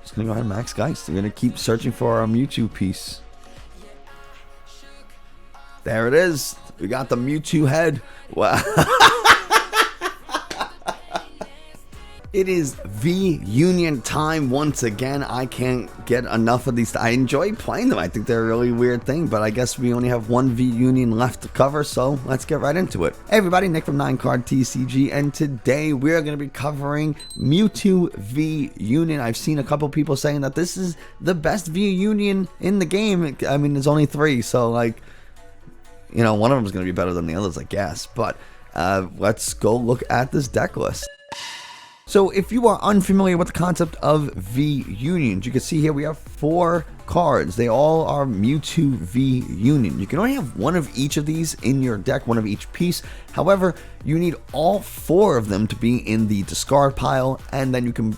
Just gonna go ahead and max Geist. We're gonna keep searching for our Mewtwo piece. There it is. We got the Mewtwo head. Wow. It is V-Union time once again. I can't get enough of these. I enjoy playing them. I think they're a really weird thing, but I guess we only have one V-Union left to cover, so let's get right into it. Hey everybody, Nick from 9Card TCG, and today we're going to be covering Mewtwo V-Union. I've seen a couple people saying that this is the best V-Union in the game. I mean, there's only 3, so like, you know, one of them is going to be better than the others, I guess. But let's go look at this deck list. So if you are unfamiliar with the concept of V-Unions, you can see here we have 4 cards. They all are Mewtwo V-Union. You can only have one of each of these in your deck, one of each piece. However, you need all 4 of them to be in the discard pile, and then you can,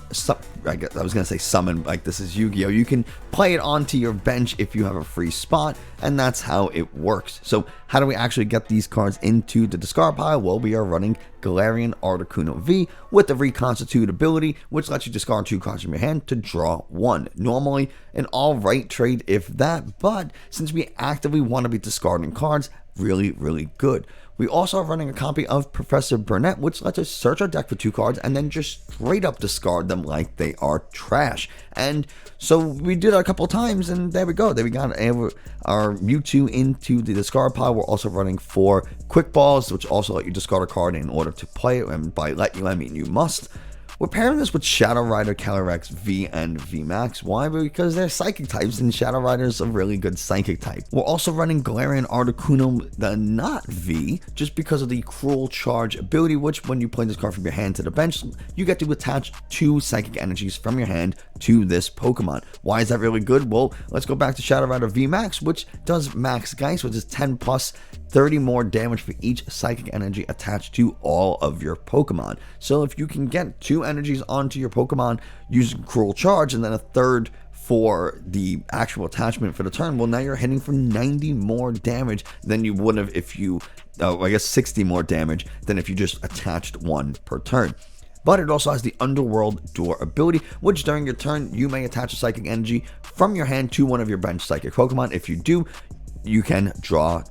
I was going to say summon, like this is Yu-Gi-Oh! You can play it onto your bench if you have a free spot, and that's how it works. So how do we actually get these cards into the discard pile? Well, we are running Galarian Articuno V with the Reconstitute ability, which lets you discard 2 cards from your hand to draw 1. Normally an alright trade if that, but since we actively want to be discarding cards, really good. We also are running a copy of Professor Burnet, which lets us search our deck for 2 cards and then just straight up discard them like they are trash. And so we did that a couple of times, and there we go. There we got our Mewtwo into the discard pile. We're also running 4 Quick Balls, which also let you discard a card in order to play it, and by let you, I mean you must. We're pairing this with Shadow Rider, Calyrex V, and Vmax. Why? Because they're psychic types, and Shadow Rider is a really good psychic type. We're also running Galarian Articuno, the not V, just because of the Cruel Charge ability, which when you play this card from your hand to the bench, you get to attach 2 psychic energies from your hand to this Pokemon. Why is that really good? Well, let's go back to Shadow Rider Vmax, which does Max Geist, which is 10 plus 30 more damage for each psychic energy attached to all of your Pokemon. So if you can get 2 energies onto your Pokemon using Cruel Charge and then a third for the actual attachment for the turn, well, now you're hitting for 90 more damage than you would have if you, I guess 60 more damage than if you just attached 1 per turn. But it also has the Underworld Door ability, which during your turn, you may attach a psychic energy from your hand to one of your bench psychic Pokemon. If you do, you can draw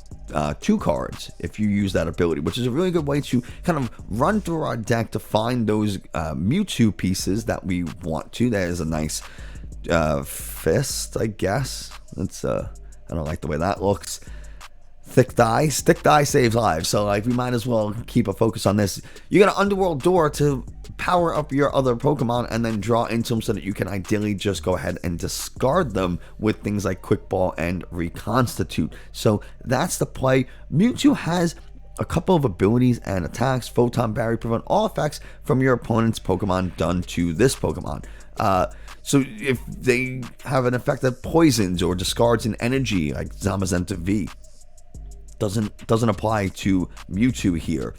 2 cards if you use that ability, which is a really good way to kind of run through our deck to find those Mewtwo pieces that we want to. That is a nice fist, I guess. That's I don't like the way that looks. Thick die saves lives, so like we might as well keep a focus on this. You got an Underworld Door to power up your other Pokemon and then draw into them so that you can ideally just go ahead and discard them with things like Quick Ball and Reconstitute. So that's the play. Mewtwo has a couple of abilities and attacks. Photon Barrier, prevent all effects from your opponent's Pokemon done to this Pokemon. So if they have an effect that poisons or discards an energy, like Zamazenta V, doesn't apply to Mewtwo here.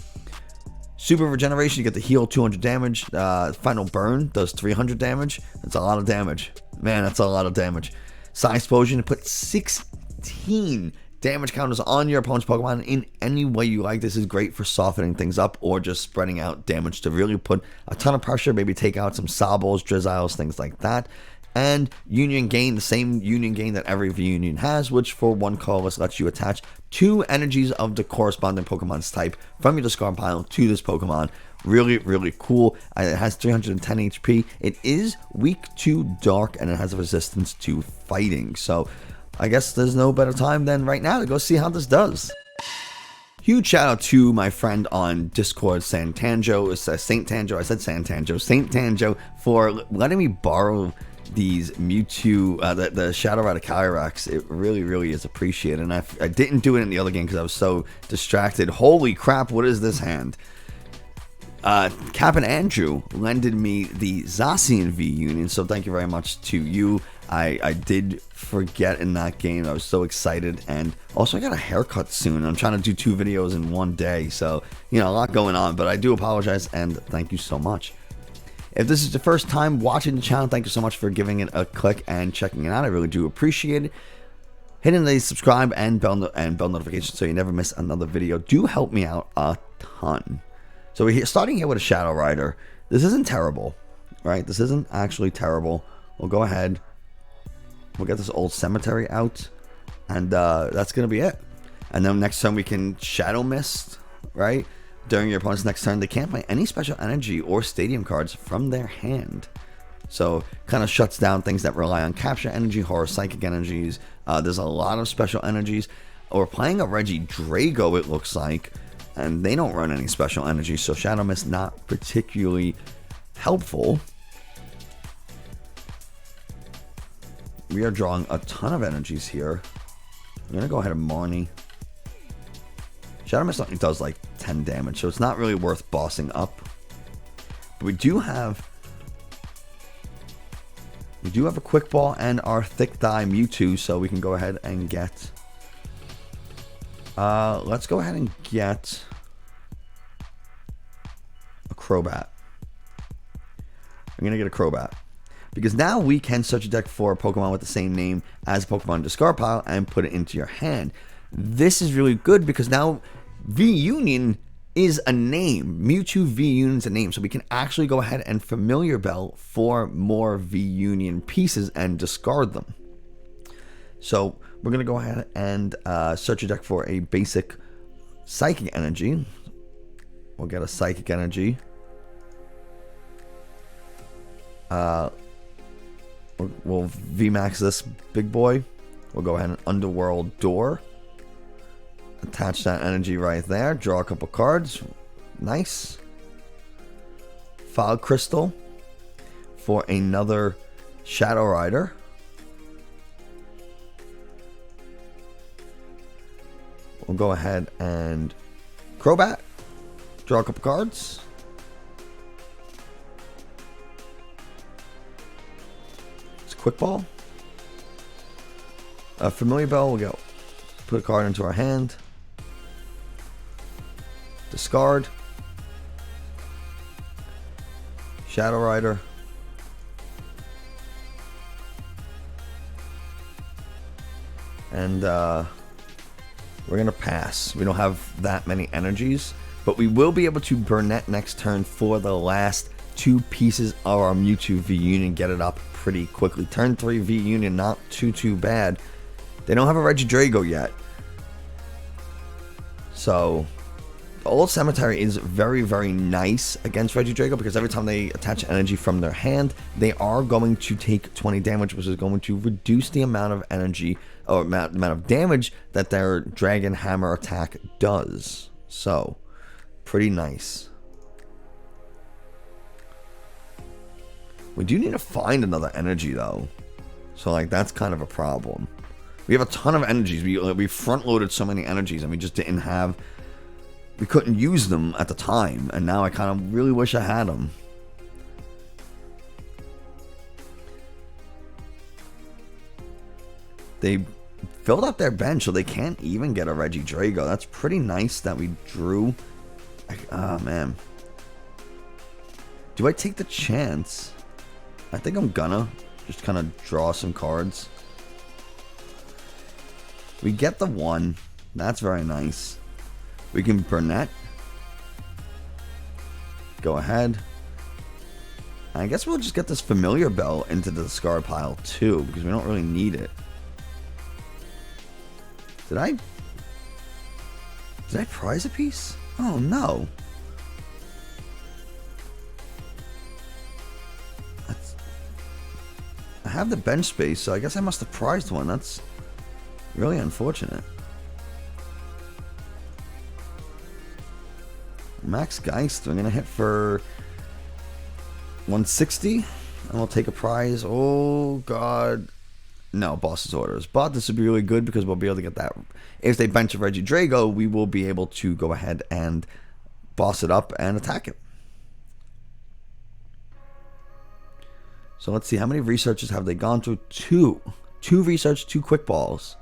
Super Regeneration, you get to heal 200 damage. Final Burn does 300 damage. That's a lot of damage. Man, that's a lot of damage. Side Explosion, put 16 damage counters on your opponent's Pokemon in any way you like. This is great for softening things up or just spreading out damage to really put a ton of pressure, maybe take out some Sobbles, Drizziles, things like that. And Union Gain, the same Union Gain that every V-Union has, which for 1 colorless lets you attach 2 energies of the corresponding Pokemon's type from your discard pile to this Pokemon. Really cool. It has 310 HP. It is weak to dark, and it has a resistance to fighting. So I guess there's no better time than right now to go see how this does. Huge shout out to my friend on Discord, Saintango. It's Saintango. I said Saintango. Saintango for letting me borrow these Mewtwo, the Shadow Rider Calyrex. It really is appreciated, and I didn't do it in the other game because I was so distracted. Holy crap, what is this hand? Cap and Andrew lended me the Zacian V-Union, so thank you very much to you. I did forget in that game. I was so excited, and also I got a haircut soon. I'm trying to do 2 videos in one day, so you know, a lot going on, but I do apologize, and thank you so much. If this is the first time watching the channel, thank you so much for giving it a click and checking it out. I really do appreciate it. Hitting the subscribe and bell notification so you never miss another video do help me out a ton. So we're starting here with a Shadow Rider. This isn't terrible, right? This isn't actually terrible. we'll go ahead. We'll get this Old Cemetery out. And that's going to be it. And then next turn we can Shadow Mist, right? During your opponent's next turn, they can't play any special energy or stadium cards from their hand. So kind of shuts down things that rely on capture energy, horror psychic energies. There's a lot of special energies. We're playing a Regidrago, it looks like, and they don't run any special energy, so Shadow Mist not particularly helpful. We are drawing a ton of energies here. I'm going to go ahead and Marnie. Shadow Mist only does like 10 damage, so it's not really worth bossing up. But we do have a Quick Ball and our Thick Dye Mewtwo, so we can go ahead and get... let's go ahead and get a Crobat. I'm going to get a Crobat. Because now we can search a deck for a Pokemon with the same name as a Pokemon discard pile and put it into your hand. This is really good because now V-Union is a name. Mewtwo V-Union is a name. So we can actually go ahead and Familiar Bell for more V-Union pieces and discard them. So we're going to go ahead and search a deck for a basic Psychic Energy. We'll get a Psychic Energy. We'll Vmax this big boy. We'll go ahead and Underworld Door. Attach that energy right there. Draw a couple cards. Nice. Fog Crystal for another Shadow Rider. We'll go ahead and Crobat. Draw a couple cards. Quick Ball. Familiar Bell, we'll go. Put a card into our hand. Discard. Shadow Rider. And we're going to pass. We don't have that many energies. But we will be able to Burnet next turn for the last two pieces of our Mewtwo V-Union. Get it up pretty quickly. Turn 3 V-Union, not too bad. They don't have a Regidrago yet. So, the Old Cemetery is very, very nice against Regidrago because every time they attach energy from their hand, they are going to take 20 damage, which is going to reduce the amount of energy or amount of damage that their Dragon Hammer attack does. So, pretty nice. We do need to find another energy, though. So, like, that's kind of a problem. We have a ton of energies. We front-loaded so many energies, and we just didn't have... We couldn't use them at the time, and now I kind of really wish I had them. They filled up their bench, so they can't even get a Regidrago. That's pretty nice that we drew. Ah, man. Do I take the chance? I think I'm gonna just kind of draw some cards. We get the 1. That's very nice. We can Burnet. Go ahead. I guess we'll just get this Familiar Bell into the discard pile too, because we don't really need it. Did I prize a piece? Oh no. I have the bench space, so I guess I must have prized one. That's really unfortunate. Max Geist, I'm going to hit for 160, and we'll take a prize. Oh, God. No, Boss's Orders. But this would be really good because we'll be able to get that. If they bench a Regidrago, we will be able to go ahead and boss it up and attack it. So let's see, how many researches have they gone through? 2. 2 research, 2 quick balls.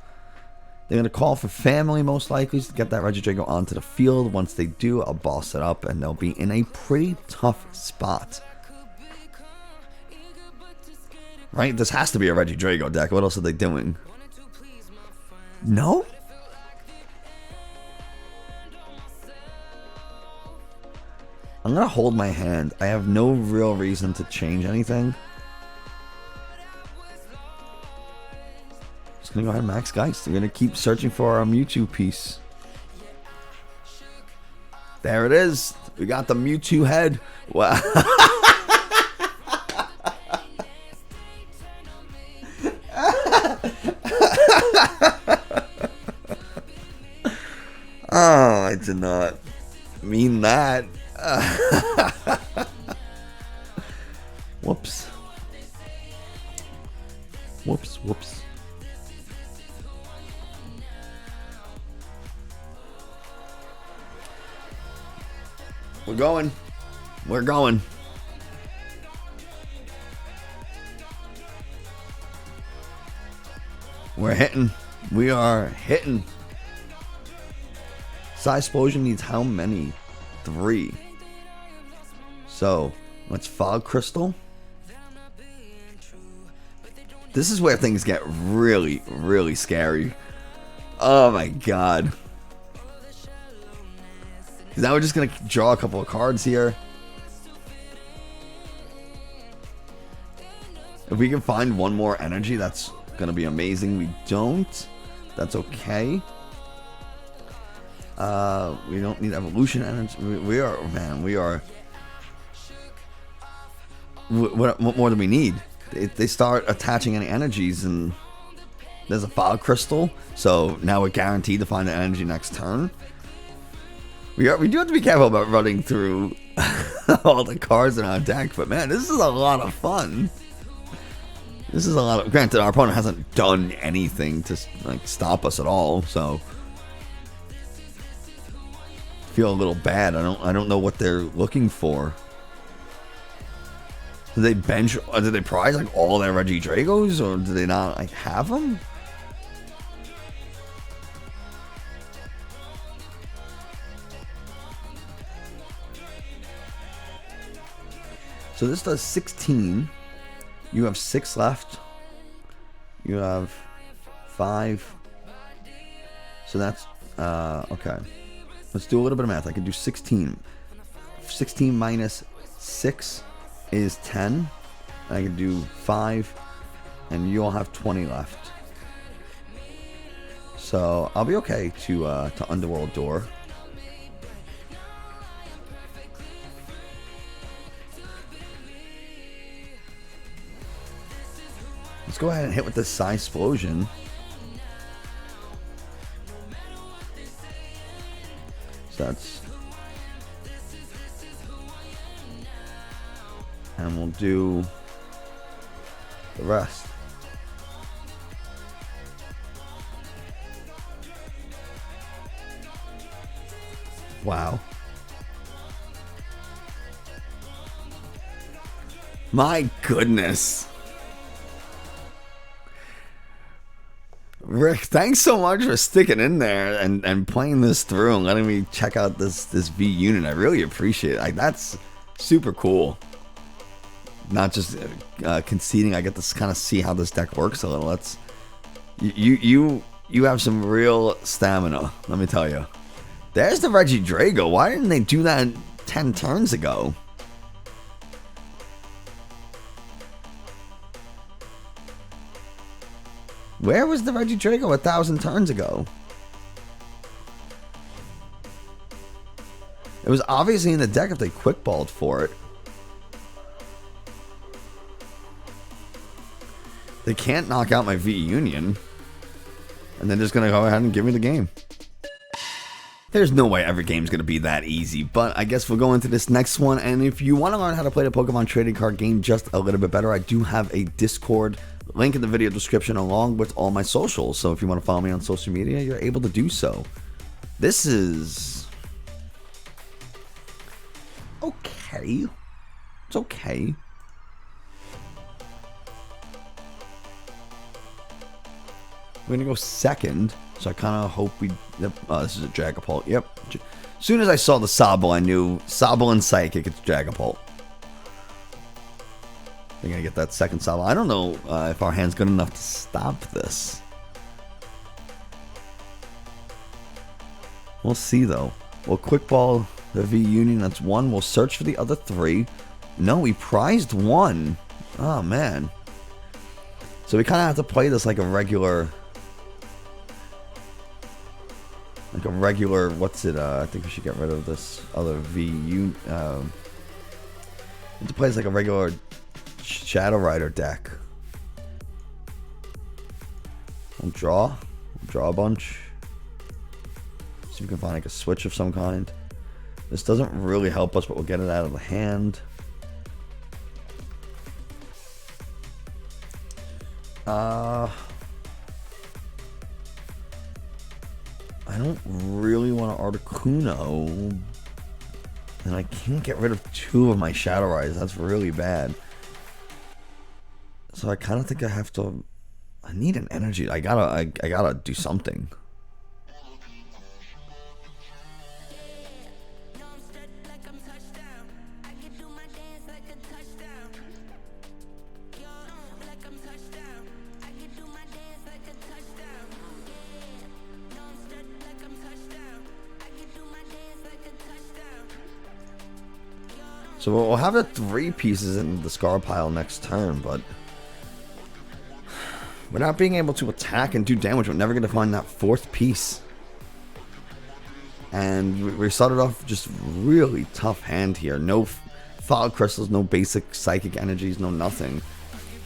They're going to call for family, most likely, to get that Regidrago onto the field. Once they do, I'll boss it up, and they'll be in a pretty tough spot. Right? This has to be a Regidrago deck. What else are they doing? No? I'm going to hold my hand. I have no real reason to change anything. gonna go ahead and max Geist. We're gonna keep searching for our Mewtwo piece. There it is. We got the Mewtwo head. Wow. Oh, I did not mean that. Whoops. Whoops, whoops. We're going. We're going. We're hitting. We are hitting. Size Explosion needs how many? 3. So, let's Fog Crystal. This is where things get really, really scary. Oh my god. Now we're just going to draw a couple of cards here. If we can find one more energy, that's going to be amazing. We don't. That's okay. We don't need evolution energy. We are, man, we are. What more do we need? They start attaching any energies, and there's a Fog Crystal. So now we're guaranteed to find the energy next turn. We do have to be careful about running through all the cards in our deck, but man, this is a lot of fun. This is a lot of. Granted, our opponent hasn't done anything to like stop us at all, so I feel a little bad. I don't know what they're looking for. Did they bench? Or did they prize like all their Regidragos, or do they not like have them? So this does 16. You have 6 left. You have 5. So that's okay. Let's do a little bit of math. I can do 16. 16 minus 6 is 10. I can do 5, and you all have 20 left. So I'll be okay to Underworld Door. Let's go ahead and hit with this Size Explosion. So that's... And we'll do the rest. Wow. My goodness. Rick, thanks so much for sticking in there and playing this through and letting me check out this V unit. I really appreciate it. Like, that's super cool. Not just conceding. I get to kind of see how this deck works a little. That's you have some real stamina. Let me tell you. There's the Regidrago. Why didn't they do that 10 turns ago? Where was the Regidrago 1,000 turns ago? It was obviously in the deck if they quick-balled for it. They can't knock out my V Union. And they're just going to go ahead and give me the game. There's no way every game's going to be that easy, but I guess we'll go into this next one. And if you want to learn how to play the Pokemon trading card game just a little bit better, I do have a Discord link in the video description along with all my socials. So if you want to follow me on social media, you're able to do so. This is okay. It's okay. We're going to go second, so I kind of hope we... this is a Dragapult. Yep. As soon as I saw the Sobble, I knew Sobble and Psychic, it's Dragapult. They're going to get that second Sobble. I don't know if our hand's good enough to stop this. We'll see, though. We'll Quick Ball the V Union. That's 1. We'll search for the other 3. No, we prized 1. Oh, man. So we kind of have to play this like a regular like a regular, what's it, I think we should get rid of this other VU, it plays like a regular Shadow Rider deck. We'll draw a bunch. See if we can find like a switch of some kind. This doesn't really help us, but we'll get it out of the hand. I don't really want an Articuno. And I can't get rid of 2 of my Shadow Riders. That's really bad. So I kind of think I have to... I need an energy. I gotta do something. So we'll have the 3 pieces in the discard pile next turn, but without being able to attack and do damage, we're never going to find that 4th piece. And we started off just really tough hand here. No fog crystals, no basic psychic energies, no nothing.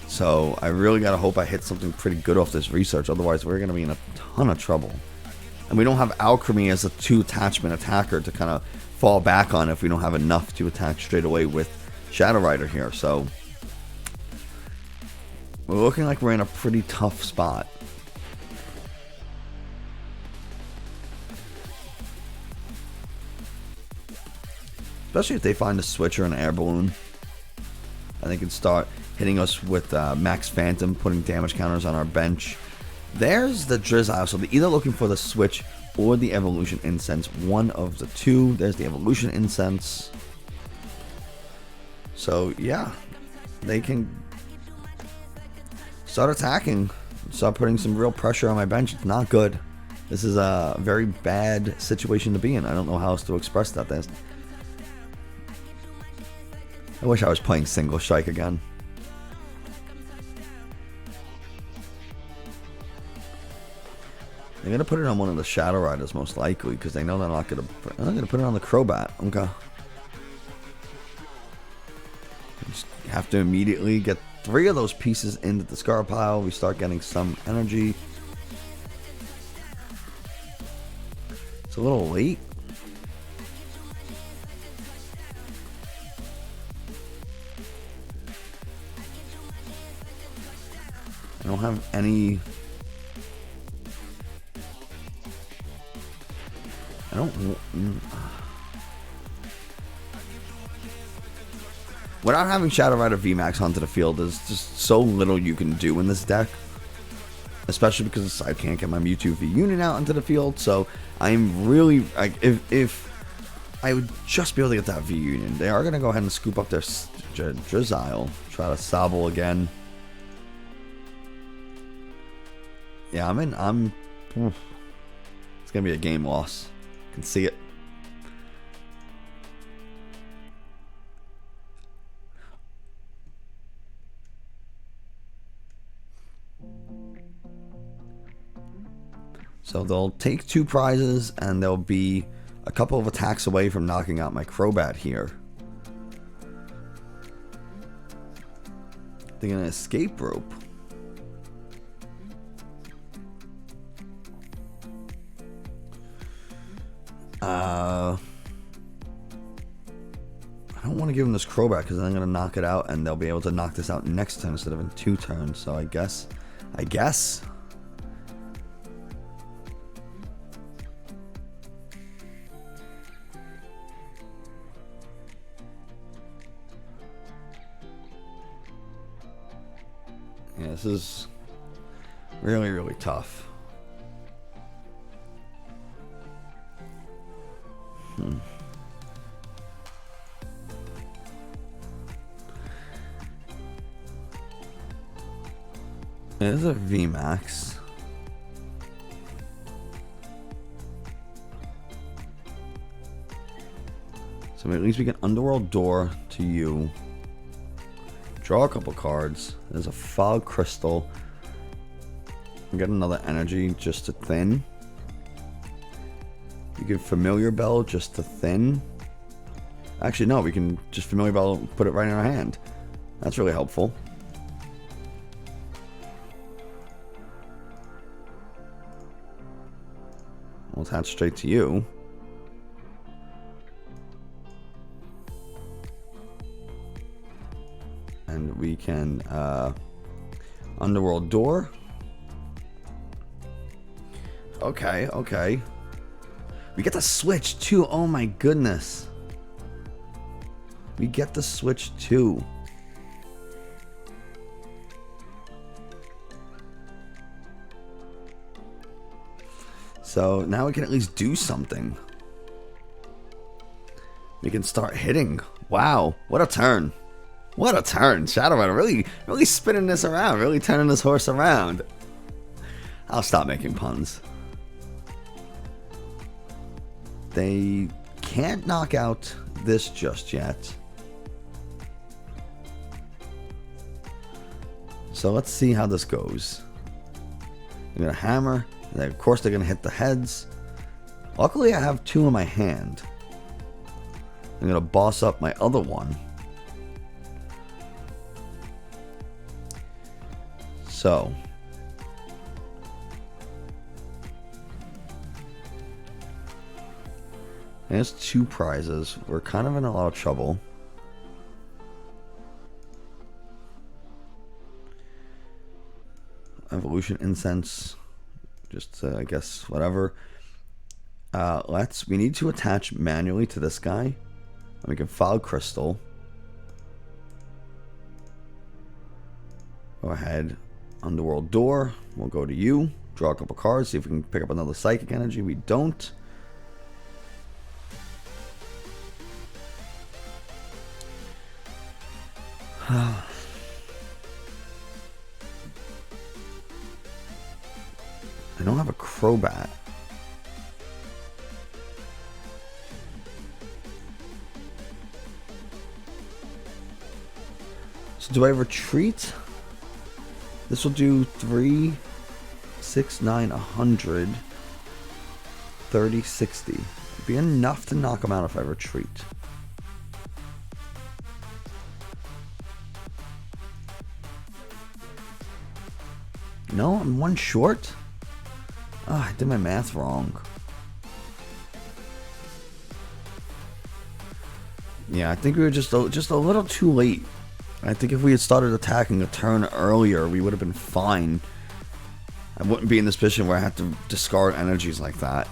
So I really got to hope I hit something pretty good off this research. Otherwise, we're going to be in a ton of trouble. And we don't have Alchemy as a 2 attachment attacker to kind of fall back on if we don't have enough to attack straight away with Shadow Rider here. So we're looking like we're in a pretty tough spot. Especially if they find a switch or an air balloon. And they can start hitting us with Max Phantom, putting damage counters on our bench. There's the Drizzile. So they're either looking for the switch or the Evolution Incense. One of the 2. There's the Evolution Incense. So yeah, they can start attacking. Start putting some real pressure on my bench. It's not good. This is a very bad situation to be in. I don't know how else to express that. I wish I was playing Single Strike again. They're going to put it on one of the Shadow Riders most likely, because they know they're not going to... They're going to put it on the Crobat. Okay. Just have to immediately get 3 of those pieces into the discard pile. We start getting some energy. It's a little late. I don't have any... I don't... Without having Shadow Rider Vmax onto the field, there's just so little you can do in this deck. Especially because I can't get my Mewtwo V Union out into the field. So I'm really... Like, if I would just be able to get that V Union, they are going to go ahead and scoop up their Drizzile. Try to Sobble again. Yeah, it's going to be a game loss. Can see it. So they'll take 2 prizes and they'll be a couple of attacks away from knocking out my Crobat here. They're gonna escape rope. I don't want to give them this Crobat because then I'm going to knock it out and they'll be able to knock this out next turn instead of in 2 turns. So I guess. Yeah, this is really, really tough. There's a Vmax. So at least we can Underworld Door to you. Draw a couple cards. There's a Fog Crystal. And get another energy just to thin. You can Familiar Bell just to thin. Actually, no, we can just Familiar Bell, put it right in our hand. That's really helpful. We'll attach straight to you. And we can Underworld Door. Okay, okay. We get the switch too. Oh my goodness. We get the switch too. So now we can at least do something. We can start hitting. Wow, what a turn. What a turn. Shadowrunner really spinning this around, really turning this horse around. I'll stop making puns. They can't knock out this just yet. So let's see how this goes. They're gonna hammer. And then of course they're gonna hit the heads. Luckily I have two in my hand. I'm gonna boss up my other one. So there's two prizes. We're kind of in a lot of trouble. Evolution Incense. Just, I guess, whatever. We need to attach manually to this guy. And we can file Crystal. Go ahead. Underworld Door. We'll go to you. Draw a couple cards. See if we can pick up another Psychic Energy. We don't. I don't have a Crobat. So do I retreat? This will do 3, 6, 9, 100, 30, 60. It'd be enough to knock him out if I retreat. No, I'm one short. Oh, I did my math wrong. Yeah, I think we were just a little too late. I think if we had started attacking a turn earlier, we would have been fine. I wouldn't be in this position where I have to discard energies like that.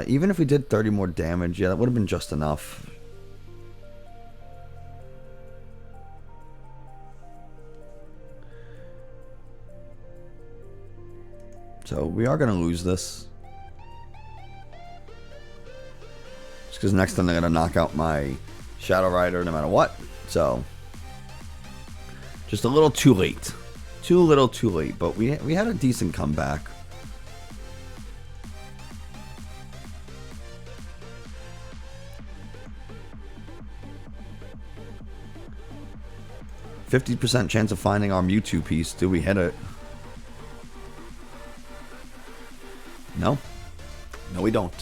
Even if we did 30 more damage, yeah, that would have been just enough. So we are going to lose this. Just because next time they're going to knock out my Shadow Rider no matter what. So just a little too late. Too little too late. But we had a decent comeback. %50 chance of finding our Mewtwo piece. Do we hit it? No. No, we don't.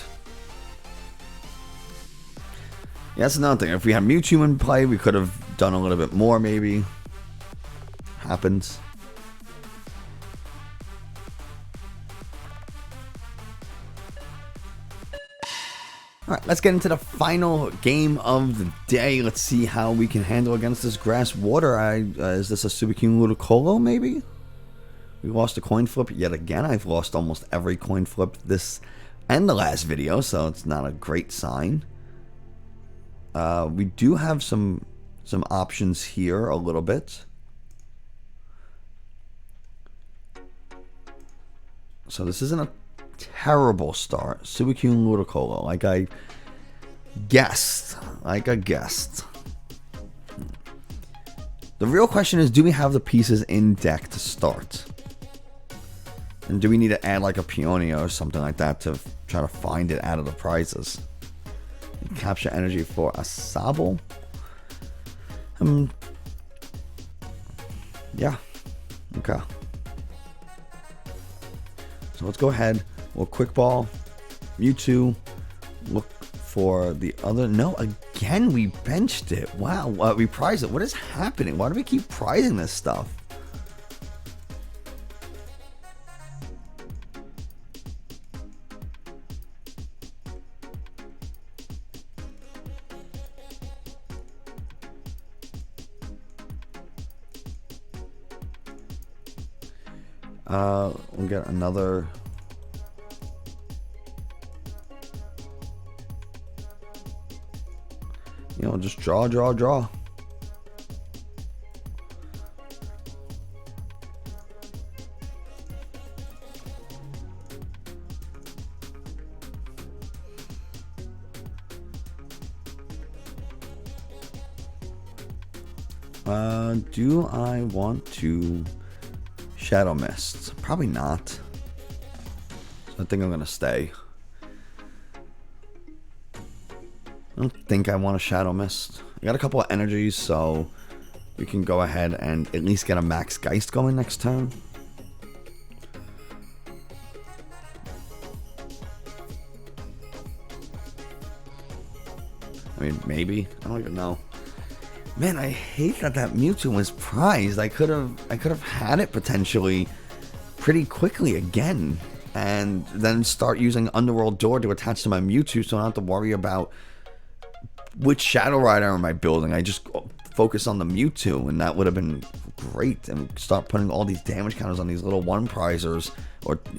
Yeah, that's another thing. If we had Mewtwo in play, we could have done a little bit more, maybe. Happens. Alright, let's get into the final game of the day. Let's see how we can handle against this Grass Water. Is this a Suicune Ludicolo, maybe? We lost a coin flip yet again. I've lost almost every coin flip this and the last video, so it's not a great sign. We do have some options here a little bit. So this isn't a terrible start. Suicune Ludicolo, like I guessed. The real question is, do we have the pieces in deck to start? And do we need to add like a Peonia or something like that to try to find it out of the prizes? Capture energy for a Sable. Yeah. Okay. So So let's go ahead. We'll quick ball Mewtwo. Look for the other. No, again we benched it. Wow, we prized it. What is happening? Why do we keep prizing this stuff? We'll get another. You know, just draw. Do I want to Shadow Mist? Probably not. So I think I'm gonna stay. I don't think I want a Shadow Mist. I got a couple of energies, so we can go ahead and at least get a Max Geist going next turn. I mean, maybe. I don't even know. Man, I hate that Mewtwo was prized. I could have had it potentially pretty quickly again, and then start using Underworld Door to attach to my Mewtwo, so I don't have to worry about which Shadow Rider am I building. I just focus on the Mewtwo, and that would have been great. And start putting all these damage counters on these little one prizers,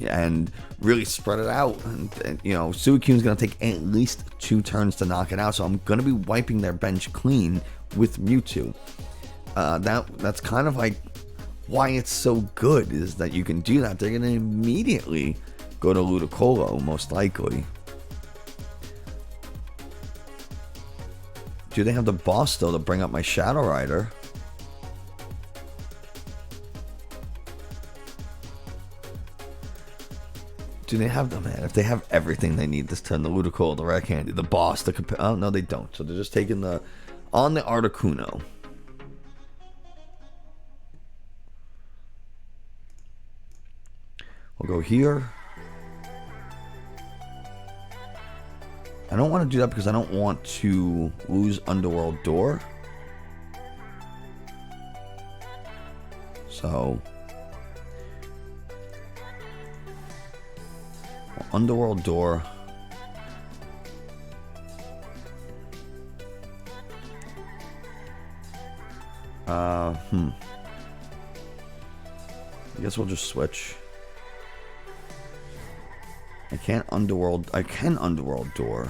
and really spread it out. And you know, Suicune's gonna take at least 2 turns to knock it out, so I'm gonna be wiping their bench clean with Mewtwo. That's kind of like why it's so good, is that you can do that. They're gonna immediately go to Ludicolo, most likely. Do they have the boss though to bring up my Shadow Rider? Do they have them, man? If they have everything they need this turn, the Ludicolo, the Rare Candy, the boss, the oh no, they don't. So they're just taking the on the Articuno. We'll go here. I don't want to do that because I don't want to lose Underworld Door. So Underworld Door. I guess we'll just switch. I can Underworld Door.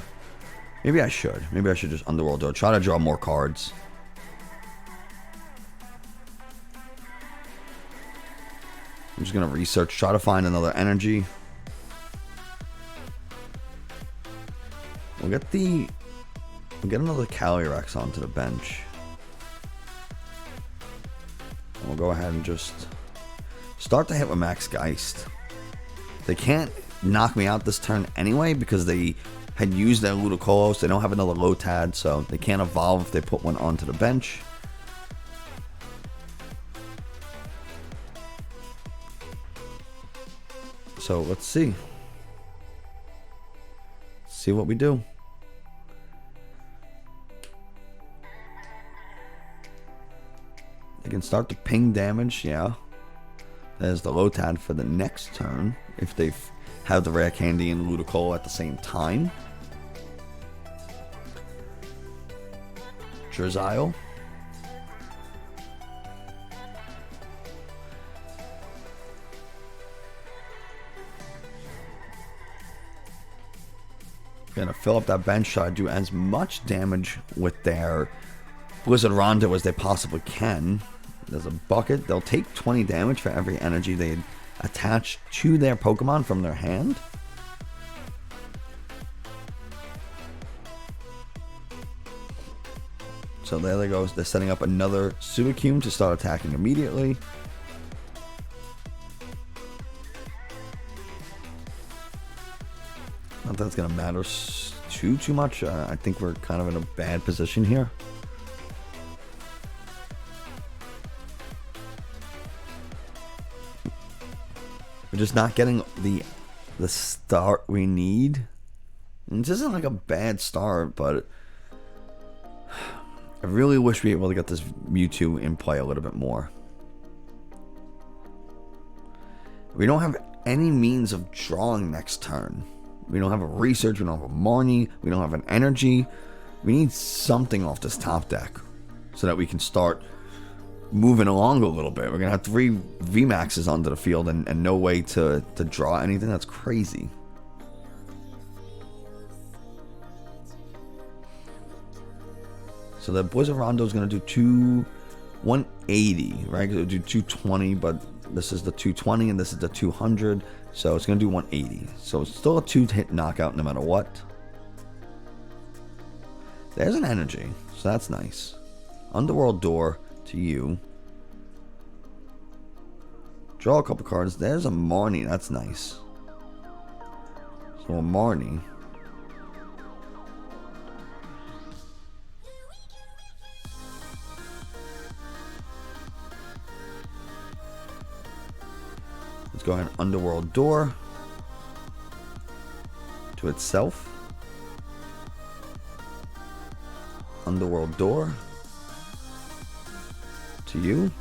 Maybe I should. Maybe I should just Underworld Door. Try to draw more cards. I'm just gonna research, try to find another energy. We'll get another Calyrex onto the bench. And we'll go ahead and just start to hit with Max Geist. They can't knock me out this turn anyway because they had used their Ludicolo, so they don't have another Lotad, so they can't evolve if they put one onto the bench. So let's see. See what we do. They can start to ping damage, yeah. There's the Lotad for the next turn if they have the Rare Candy and Ludicolo at the same time. Drizzile. Gonna fill up that bench, try to do as much damage with their Blizzard Rondo as they possibly can. There's a bucket. They'll take 20 damage for every energy they attach to their Pokemon from their hand. So there they go. They're setting up another Suicune to start attacking immediately. Not that it's going to matter too much. I think we're kind of in a bad position here. We're just not getting the the start we need. And this isn't like a bad start, but I really wish we were able to get this Mewtwo in play a little bit more. We don't have any means of drawing next turn. We don't have a research, we don't have a Marnie, we don't have an energy. We need something off this top deck so that we can start moving along a little bit. We're going to have 3 Vmaxes onto the field and no way to draw anything. That's crazy. So the Blizzard Rondo is going to do 180, right? It'll do 220, but this is the 220 and this is the 200. So it's going to do 180. So it's still a 2-hit knockout no matter what. There's an energy, so that's nice. Underworld Door to you. Draw a couple cards. There's a Marnie, that's nice. So a Marnie. Let's go ahead and Underworld Door to itself. Underworld Door to you.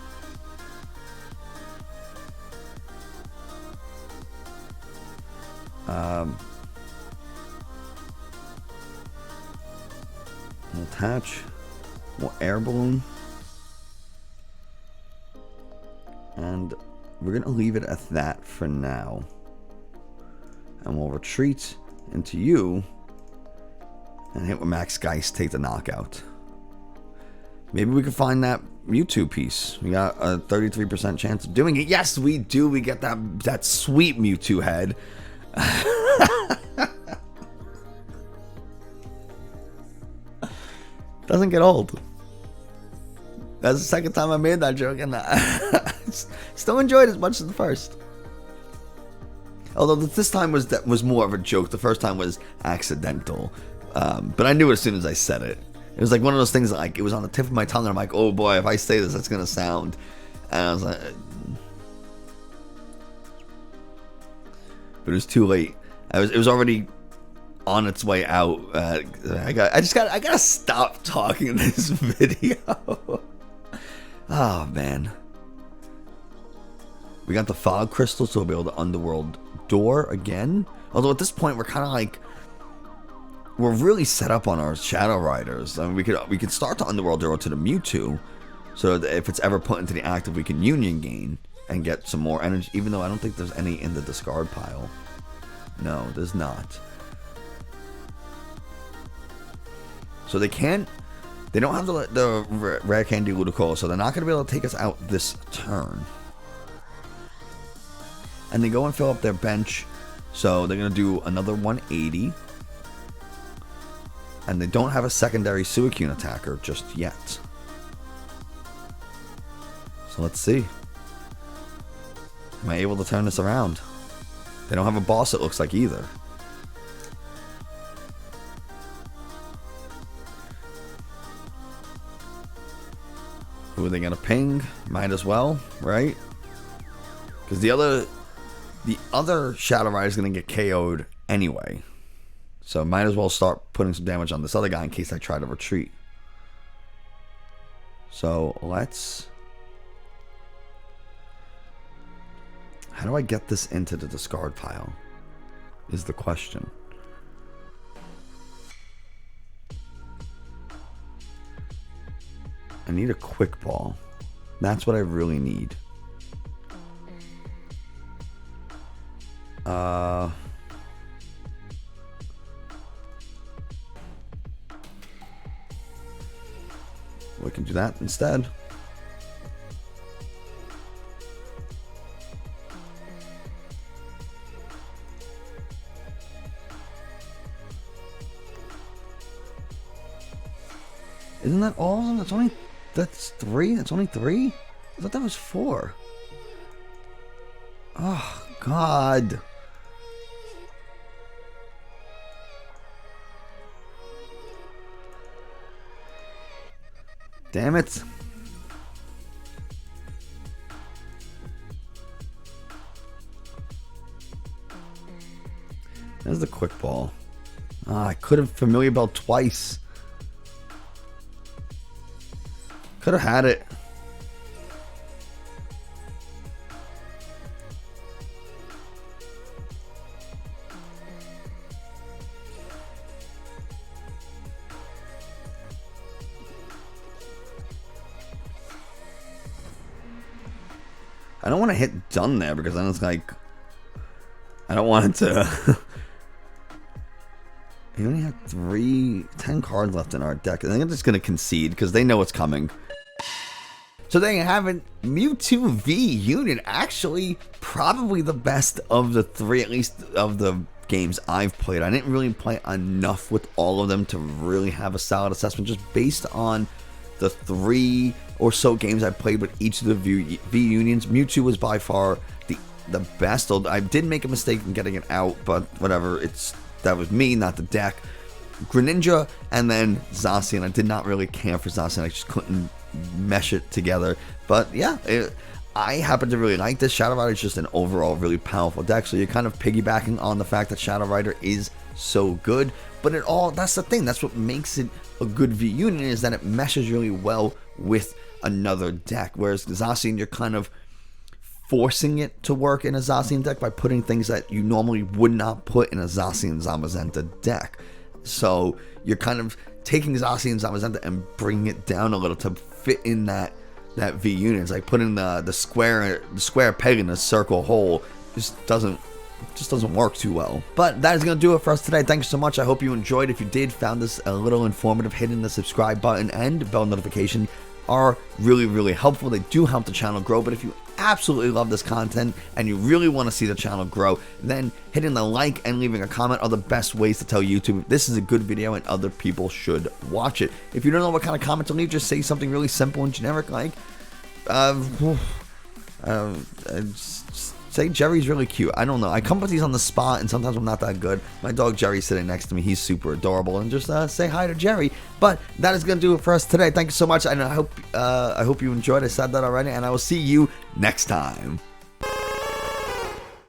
We'll attach. We'll Air Balloon. And we're going to leave it at that for now. And we'll retreat into you and hit with Max Geist, take the knockout. Maybe we can find that Mewtwo piece. We got a 33% chance of doing it. Yes, we do. We get that sweet Mewtwo head. Doesn't get old. That's the second time I made that joke, and I still enjoyed it as much as the first. Although this time was more of a joke. The first time was accidental. But I knew it as soon as I said it. It was like one of those things that, like, it was on the tip of my tongue, and I'm like, oh boy, if I say this, that's gonna sound. And I was like, but it was too late. It was already on its way out. I gotta stop talking in this video. Oh man. We got the Fog Crystal, so we'll be able to Underworld Door again. Although at this point we're kind of like, we're really set up on our Shadow Riders. I mean, we could start the Underworld Door to the Mewtwo, so that if it's ever put into the active, we can Union Gain and get some more energy. Even though I don't think there's any in the discard pile. No, there's not. So they don't have the Rare Candy Ludicolo, so they're not going to be able to take us out this turn. And they go and fill up their bench, so they're going to do another 180. And they don't have a secondary Suicune attacker just yet. So let's see. Am I able to turn this around? They don't have a boss, it looks like, either. Who are they going to ping? Might as well, right? Because the other Shadow Rider is going to get KO'd anyway. So might as well start putting some damage on this other guy in case I try to retreat. So let's... How do I get this into the discard pile? Is the question. I need a quick ball. That's what I really need. We can do that instead. Isn't that all of them? That's 3? That's only 3? I thought that was 4. Oh, God. Damn it. There's the quick ball. I could have Familiar Bell twice. Could have had it. I don't want to hit done there because then it's like I don't want it to. We only have 10 cards left in our deck. I think I'm just going to concede because they know what's coming. So there you have it. Mewtwo V Union, actually probably the best of the three, at least of the games I've played. I didn't really play enough with all of them to really have a solid assessment, just based on the 3 or so games I played with each of the V Unions. Mewtwo was by far the best. I did make a mistake in getting it out, but whatever. That was me, not the deck. Greninja and then Zacian. I did not really care for Zacian. I just couldn't mesh it together. But yeah, I happen to really like this. Shadow Rider is just an overall really powerful deck. So you're kind of piggybacking on the fact that Shadow Rider is so good. But that's the thing. That's what makes it a good V Union, is that it meshes really well with another deck. Whereas Zacian, you're kind of forcing it to work in a Zacian deck by putting things that you normally would not put in a Zacian Zamazenta deck. So you're kind of taking Zacian Zamazenta and bringing it down a little to fit in that V Union. It's like putting the square peg in a circle hole. Just doesn't work too well. But that is going to do it for us today. Thank you so much. I hope you enjoyed. If you did, found this a little informative, hitting the subscribe button and bell notification are really, really helpful. They do help the channel grow. But if you absolutely love this content and you really want to see the channel grow, then hitting the like and leaving a comment are the best ways to tell YouTube this is a good video and other people should watch it. If you don't know what kind of comment to leave, just say something really simple and generic, like say Jerry's really cute. I don't know. I come up with these on the spot, and sometimes I'm not that good. My dog Jerry's sitting next to me. He's super adorable, and just say hi to Jerry. But that is going to do it for us today. Thank you so much, and I hope you enjoyed. I said that already, and I will see you next time.